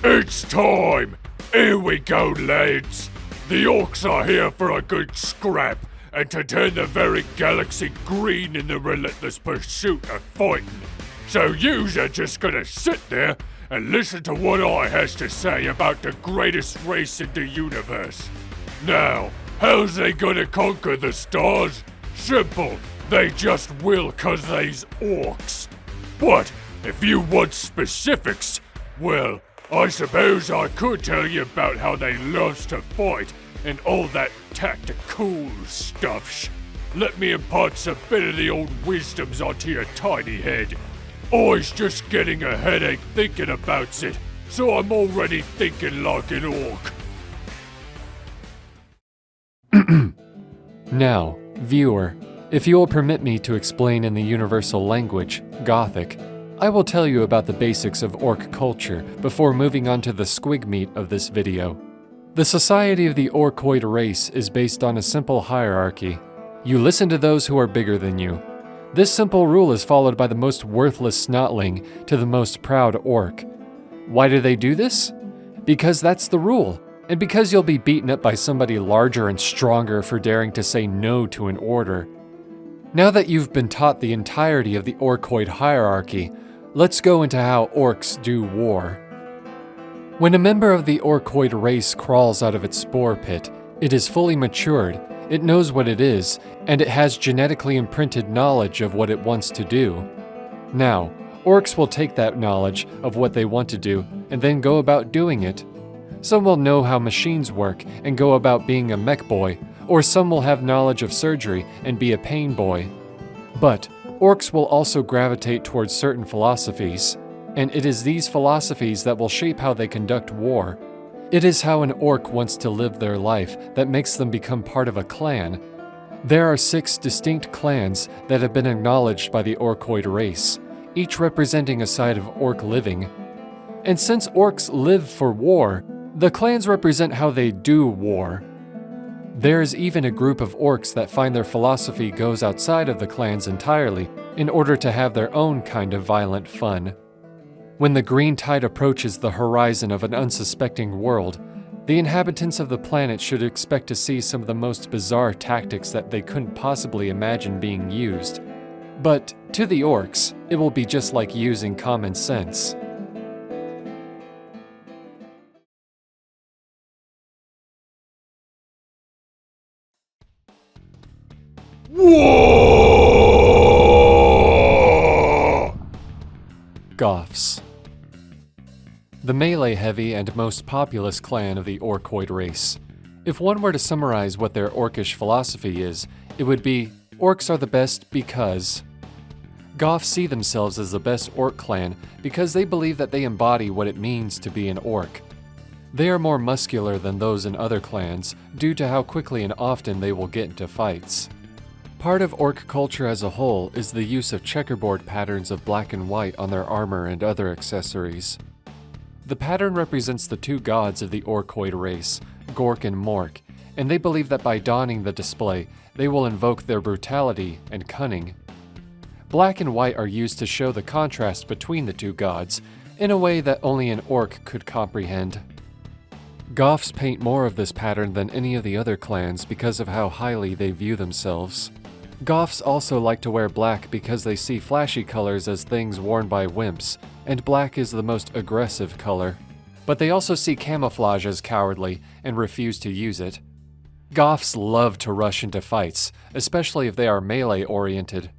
It's time! Here we go, lads! The orks are here for a good scrap, and to turn the very galaxy green in the relentless pursuit of fighting. So yous are just gonna sit there and listen to what I has to say about the greatest race in the universe. Now, how's they gonna conquer the stars? Simple, they just will 'cause they's orks. But if you want specifics, well, I suppose I could tell you about how they loves to fight and all that tactical stuff. Let me impart some bit of the old wisdoms onto your tiny head. I's just getting a headache thinking about it, so I'm already thinking like an ork. Now, viewer, if you will permit me to explain in the universal language, Gothic, I will tell you about the basics of Ork culture before moving on to the squig meat of this video. The society of the Orkoid race is based on a simple hierarchy. You listen to those who are bigger than you. This simple rule is followed by the most worthless snotling to the most proud ork. Why do they do this? Because that's the rule, and because you'll be beaten up by somebody larger and stronger for daring to say no to an order. Now that you've been taught the entirety of the Orkoid hierarchy, let's go into how orks do war. When a member of the Orkoid race crawls out of its spore pit, it is fully matured, it knows what it is, and it has genetically imprinted knowledge of what it wants to do. Now, orks will take that knowledge of what they want to do and then go about doing it. Some will know how machines work and go about being a mech boy, or some will have knowledge of surgery and be a pain boy. But orks will also gravitate towards certain philosophies, and it is these philosophies that will shape how they conduct war. It is how an ork wants to live their life that makes them become part of a clan. There are 6 distinct clans that have been acknowledged by the Orkoid race, each representing a side of ork living. And since orks live for war, the clans represent how they do war. There is even a group of orks that find their philosophy goes outside of the clans entirely in order to have their own kind of violent fun. When the green tide approaches the horizon of an unsuspecting world, the inhabitants of the planet should expect to see some of the most bizarre tactics that they couldn't possibly imagine being used. But to the orks, it will be just like using common sense. Goffs. The melee-heavy and most populous clan of the Orkoid race. If one were to summarize what their orkish philosophy is, it would be, orks are the best because. Goffs see themselves as the best ork clan because they believe that they embody what it means to be an ork. They are more muscular than those in other clans due to how quickly and often they will get into fights. Part of ork culture as a whole is the use of checkerboard patterns of black and white on their armor and other accessories. The pattern represents the 2 gods of the Orkoid race, Gork and Mork, and they believe that by donning the display, they will invoke their brutality and cunning. Black and white are used to show the contrast between the 2 gods, in a way that only an ork could comprehend. Goffs paint more of this pattern than any of the other clans because of how highly they view themselves. Goffs also like to wear black because they see flashy colors as things worn by wimps, and black is the most aggressive color. But they also see camouflage as cowardly and refuse to use it. Goffs love to rush into fights, especially if they are melee-oriented.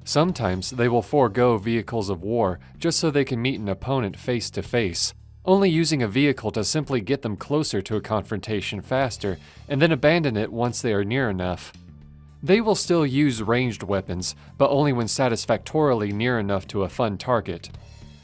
Sometimes they will forego vehicles of war just so they can meet an opponent face to face, only using a vehicle to simply get them closer to a confrontation faster, and then abandon it once they are near enough. They will still use ranged weapons, but only when satisfactorily near enough to a fun target.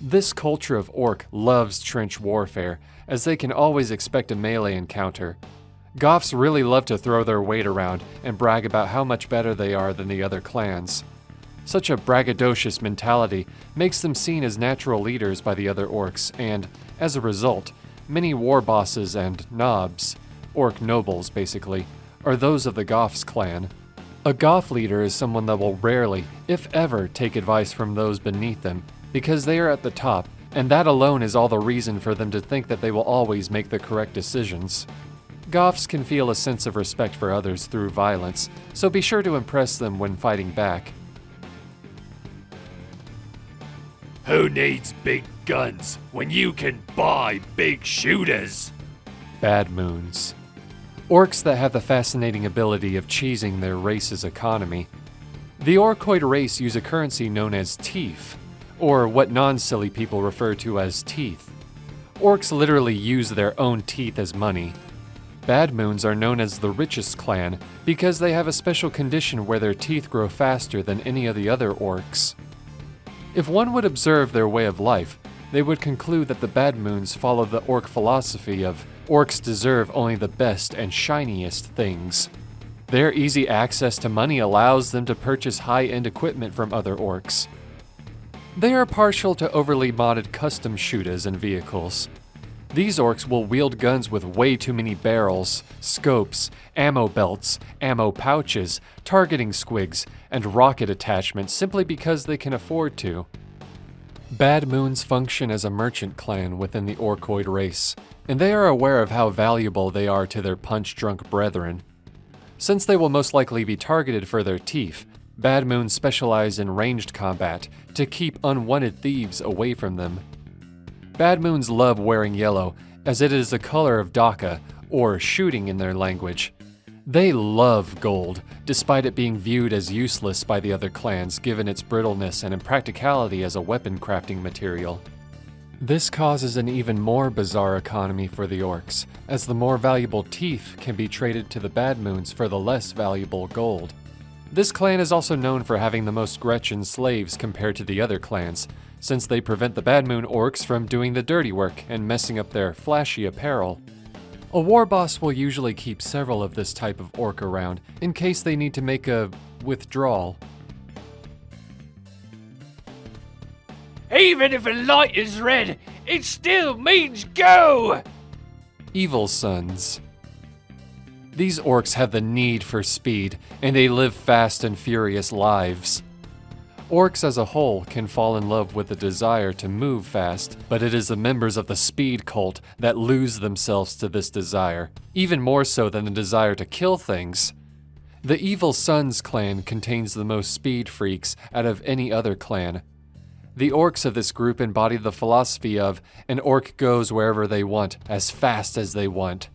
This culture of ork loves trench warfare, as they can always expect a melee encounter. Goffs really love to throw their weight around and brag about how much better they are than the other clans. Such a braggadocious mentality makes them seen as natural leaders by the other orks, and, as a result, many war bosses and knobs, ork nobles basically, are those of the Goffs clan. A Goff leader is someone that will rarely, if ever, take advice from those beneath them because they are at the top and that alone is all the reason for them to think that they will always make the correct decisions. Goffs can feel a sense of respect for others through violence, so be sure to impress them when fighting back. Who needs big guns when you can buy big shooters? Bad Moons. Orks that have the fascinating ability of cheesing their race's economy. The Orkoid race use a currency known as teeth, or what non-silly people refer to as teeth. Orks literally use their own teeth as money. Bad Moons are known as the richest clan because they have a special condition where their teeth grow faster than any of the other orks. If one would observe their way of life, they would conclude that the Bad Moons follow the ork philosophy of orks deserve only the best and shiniest things. Their easy access to money allows them to purchase high-end equipment from other orks. They are partial to overly modded custom shooters and vehicles. These orks will wield guns with way too many barrels, scopes, ammo belts, ammo pouches, targeting squigs, and rocket attachments simply because they can afford to. Bad Moons function as a merchant clan within the Orkoid race, and they are aware of how valuable they are to their punch-drunk brethren. Since they will most likely be targeted for their teeth, Bad Moons specialize in ranged combat to keep unwanted thieves away from them. Bad Moons love wearing yellow, as it is the color of Daka, or shooting in their language. They love gold, despite it being viewed as useless by the other clans given its brittleness and impracticality as a weapon crafting material. This causes an even more bizarre economy for the orks, as the more valuable teeth can be traded to the Bad Moons for the less valuable gold. This clan is also known for having the most Gretchen slaves compared to the other clans, since they prevent the Bad Moon orks from doing the dirty work and messing up their flashy apparel. A war boss will usually keep several of this type of ork around in case they need to make a withdrawal. Even if a light is red, it still means go! Evil Sons. These orks have the need for speed, and they live fast and furious lives. Orks as a whole can fall in love with the desire to move fast, but it is the members of the speed cult that lose themselves to this desire, even more so than the desire to kill things. The Evil Sons clan contains the most speed freaks out of any other clan. The orks of this group embody the philosophy of an ork goes wherever they want, as fast as they want.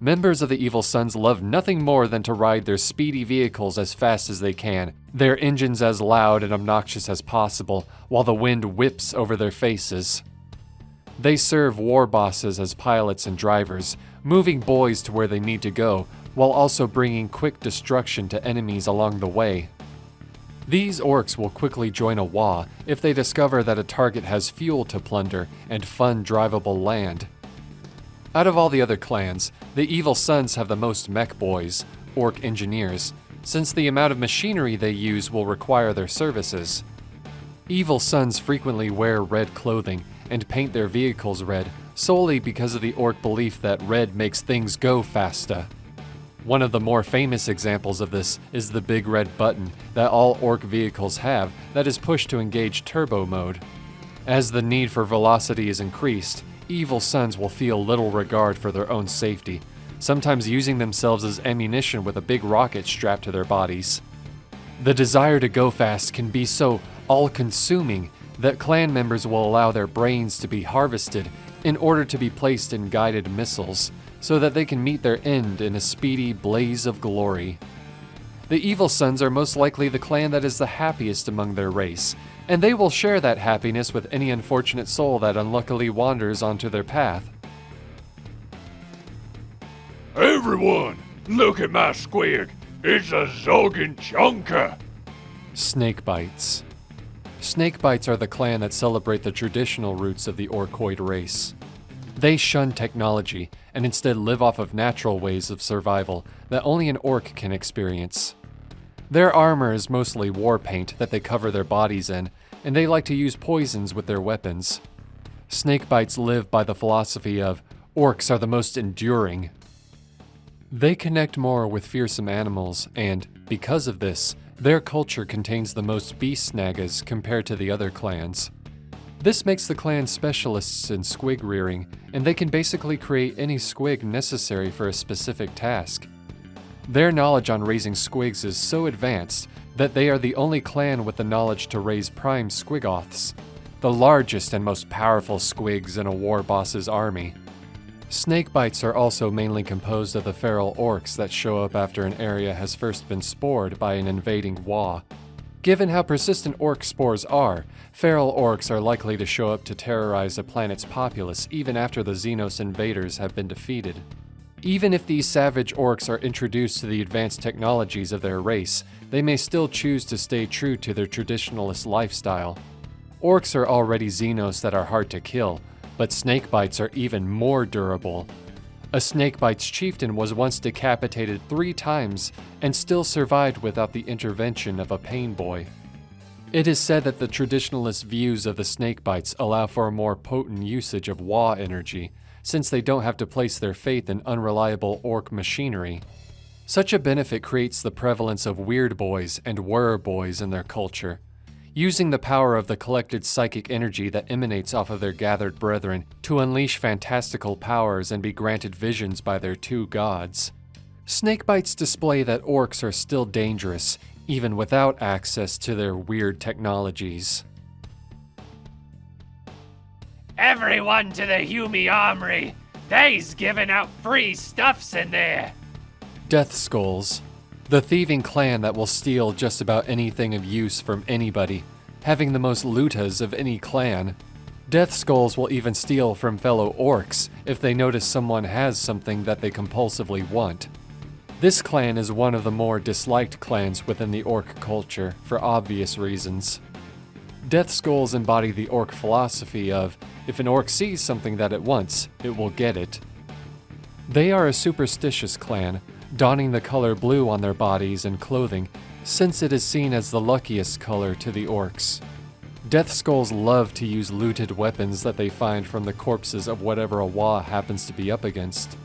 Members of the Evil Sons love nothing more than to ride their speedy vehicles as fast as they can, their engines as loud and obnoxious as possible, while the wind whips over their faces. They serve war bosses as pilots and drivers, moving boys to where they need to go, while also bringing quick destruction to enemies along the way. These orks will quickly join a WA if they discover that a target has fuel to plunder and fun drivable land. Out of all the other clans, the Evil Sons have the most mech boys, ork engineers, since the amount of machinery they use will require their services. Evil Sons frequently wear red clothing and paint their vehicles red solely because of the ork belief that red makes things go faster. One of the more famous examples of this is the big red button that all ork vehicles have that is pushed to engage turbo mode. As the need for velocity is increased, Evil Sons will feel little regard for their own safety, sometimes using themselves as ammunition with a big rocket strapped to their bodies. The desire to go fast can be so all-consuming that clan members will allow their brains to be harvested in order to be placed in guided missiles, so that they can meet their end in a speedy blaze of glory. The Evil Sons are most likely the clan that is the happiest among their race, and they will share that happiness with any unfortunate soul that unluckily wanders onto their path. Everyone, look at my squig. It's a zogging chunker. Snakebites. Snakebites are the clan that celebrate the traditional roots of the Orkoid race. They shun technology and instead live off of natural ways of survival that only an ork can experience. Their armor is mostly war paint that they cover their bodies in, and they like to use poisons with their weapons. Snakebites live by the philosophy of orks are the most enduring. They connect more with fearsome animals, and, because of this, their culture contains the most beast snaggas compared to the other clans. This makes the clan specialists in squig rearing, and they can basically create any squig necessary for a specific task. Their knowledge on raising squigs is so advanced that they are the only clan with the knowledge to raise prime squigoths, the largest and most powerful squigs in a war boss's army. Snakebites are also mainly composed of the feral orks that show up after an area has first been spored by an invading Wa. Given how persistent ork spores are, feral orks are likely to show up to terrorize a planet's populace even after the Xenos invaders have been defeated. Even if these savage orks are introduced to the advanced technologies of their race, they may still choose to stay true to their traditionalist lifestyle. Orks are already Xenos that are hard to kill, but Snakebites are even more durable. A Snakebites chieftain was once decapitated 3 times and still survived without the intervention of a pain boy. It is said that the traditionalist views of the Snakebites allow for a more potent usage of Wa energy, since they don't have to place their faith in unreliable ork machinery. Such a benefit creates the prevalence of weird boys and whir boys in their culture, using the power of the collected psychic energy that emanates off of their gathered brethren to unleash fantastical powers and be granted visions by their 2 gods. Snakebites display that orks are still dangerous, even without access to their weird technologies. Everyone to the Hume Armory! They's giving out free stuffs in there! Death Skulls, the thieving clan that will steal just about anything of use from anybody, having the most lootas of any clan. Death Skulls will even steal from fellow orks if they notice someone has something that they compulsively want. This clan is one of the more disliked clans within the Ork culture for obvious reasons. Death Skulls embody the ork philosophy of, if an ork sees something that it wants, it will get it. They are a superstitious clan, donning the color blue on their bodies and clothing, since it is seen as the luckiest color to the orks. Death Skulls love to use looted weapons that they find from the corpses of whatever a Wa happens to be up against.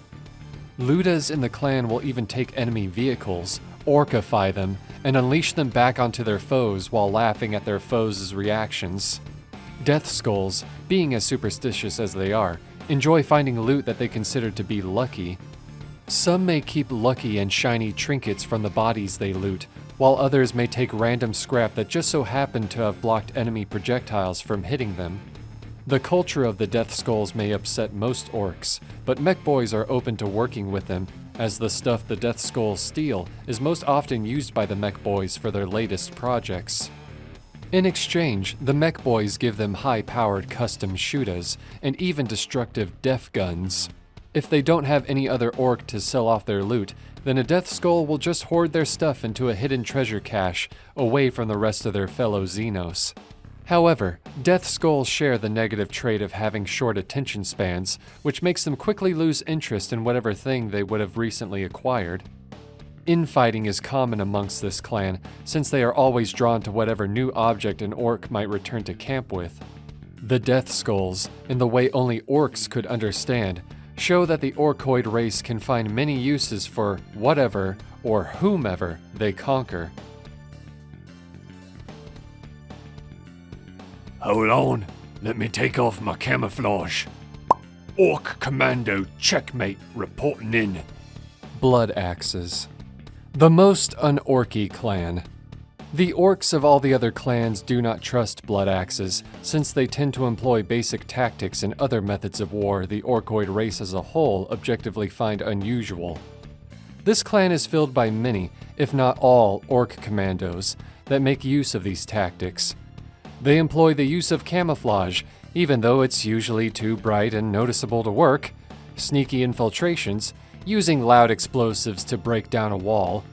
Lootas in the clan will even take enemy vehicles, orkify them, and unleash them back onto their foes while laughing at their foes' reactions. Death Skulls, being as superstitious as they are, enjoy finding loot that they consider to be lucky. Some may keep lucky and shiny trinkets from the bodies they loot, while others may take random scrap that just so happened to have blocked enemy projectiles from hitting them. The culture of the Death Skulls may upset most orks, but mech boys are open to working with them, as the stuff the Death Skulls steal is most often used by the mech boys for their latest projects. In exchange, the mech boys give them high-powered custom shootas and even destructive def guns. If they don't have any other ork to sell off their loot, then a Death Skull will just hoard their stuff into a hidden treasure cache away from the rest of their fellow Xenos. However, Death Skulls share the negative trait of having short attention spans, which makes them quickly lose interest in whatever thing they would have recently acquired. Infighting is common amongst this clan, since they are always drawn to whatever new object an ork might return to camp with. The Death Skulls, in the way only orks could understand, show that the orkoid race can find many uses for whatever or whomever they conquer. Hold on, let me take off my camouflage. Ork Commando checkmate reporting in. Bloodaxes, the most un-orky clan. The orks of all the other clans do not trust Bloodaxes, since they tend to employ basic tactics and other methods of war the orkoid race as a whole objectively find unusual. This clan is filled by many, if not all, ork commandos that make use of these tactics. They employ the use of camouflage, even though it's usually too bright and noticeable to work, sneaky infiltrations, using loud explosives to break down a wall,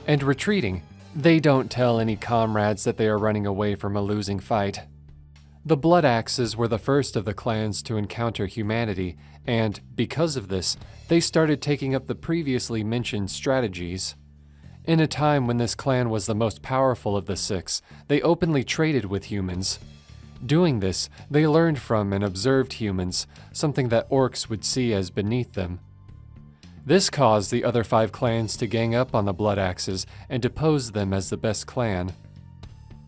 and retreating. They don't tell any comrades that they are running away from a losing fight. The Bloodaxes were the first of the clans to encounter humanity, and, because of this, they started taking up the previously mentioned strategies. In a time when this clan was the most powerful of the 6, they openly traded with humans. Doing this, they learned from and observed humans, something that orks would see as beneath them. This caused the other 5 clans to gang up on the Bloodaxes and depose them as the best clan.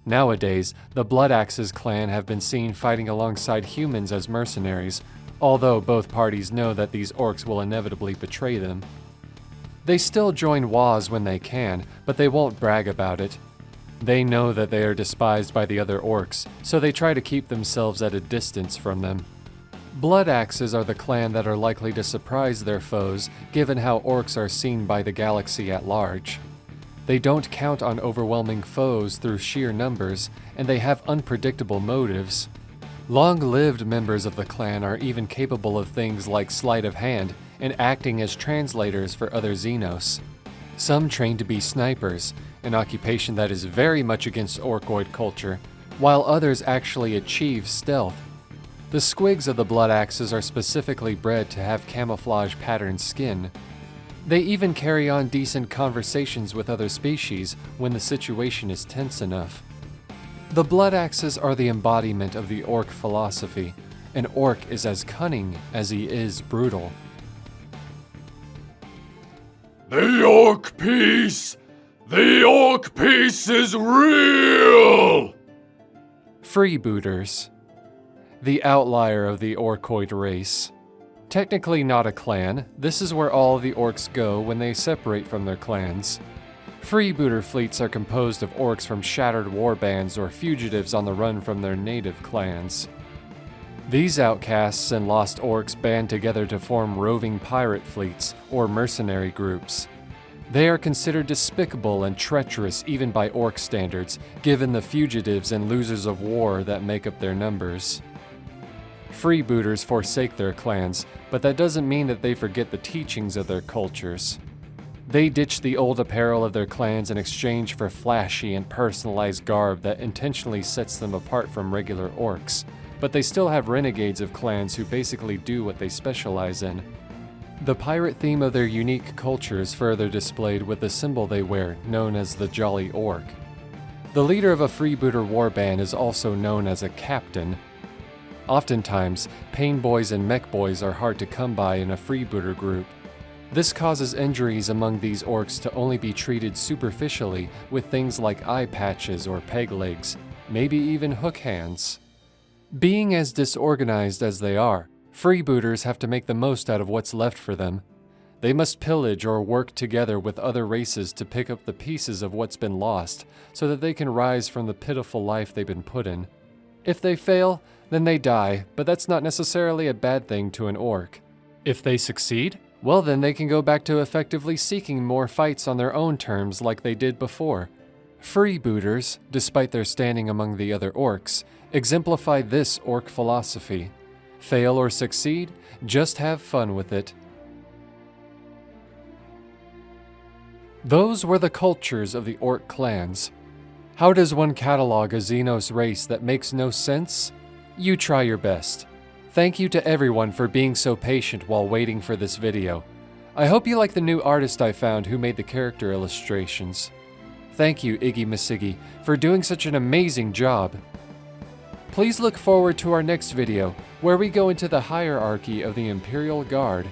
Nowadays, the Bloodaxes clan have been seen fighting alongside humans as mercenaries, although both parties know that these orks will inevitably betray them. They still join wars when they can, but they won't brag about it. They know that they are despised by the other orks, so they try to keep themselves at a distance from them. Bloodaxes are the clan that are likely to surprise their foes, given how orks are seen by the galaxy at large. They don't count on overwhelming foes through sheer numbers, and they have unpredictable motives. Long-lived members of the clan are even capable of things like sleight of hand and acting as translators for other Xenos. Some train to be snipers, an occupation that is very much against Orkoid culture, while others actually achieve stealth. The squigs of the Bloodaxes are specifically bred to have camouflage patterned skin. They even carry on decent conversations with other species when the situation is tense enough. The Bloodaxes are the embodiment of the ork philosophy. An ork is as cunning as he is brutal. The ork piece! The ork piece is real! Freebooters. The outlier of the Orkoid race. Technically not a clan, this is where all the orks go when they separate from their clans. Freebooter fleets are composed of orks from shattered warbands or fugitives on the run from their native clans. These outcasts and lost orks band together to form roving pirate fleets or mercenary groups. They are considered despicable and treacherous even by ork standards, given the fugitives and losers of war that make up their numbers. Freebooters forsake their clans, but that doesn't mean that they forget the teachings of their cultures. They ditch the old apparel of their clans in exchange for flashy and personalized garb that intentionally sets them apart from regular orks, but they still have renegades of clans who basically do what they specialize in. The pirate theme of their unique culture is further displayed with the symbol they wear, known as the Jolly Ork. The leader of a freebooter warband is also known as a captain. Oftentimes, pain boys and mech boys are hard to come by in a freebooter group. This causes injuries among these orks to only be treated superficially with things like eye patches or peg legs, maybe even hook hands. Being as disorganized as they are, freebooters have to make the most out of what's left for them. They must pillage or work together with other races to pick up the pieces of what's been lost so that they can rise from the pitiful life they've been put in. If they fail, then they die, but that's not necessarily a bad thing to an ork. If they succeed, well then they can go back to effectively seeking more fights on their own terms like they did before. Freebooters, despite their standing among the other orks, exemplify this ork philosophy. Fail or succeed, just have fun with it. Those were the cultures of the ork clans. How does one catalog a Xenos race that makes no sense? You try your best. Thank you to everyone for being so patient while waiting for this video. I hope you like the new artist I found who made the character illustrations. Thank you, Iggy Masigi, for doing such an amazing job. Please look forward to our next video, where we go into the hierarchy of the Imperial Guard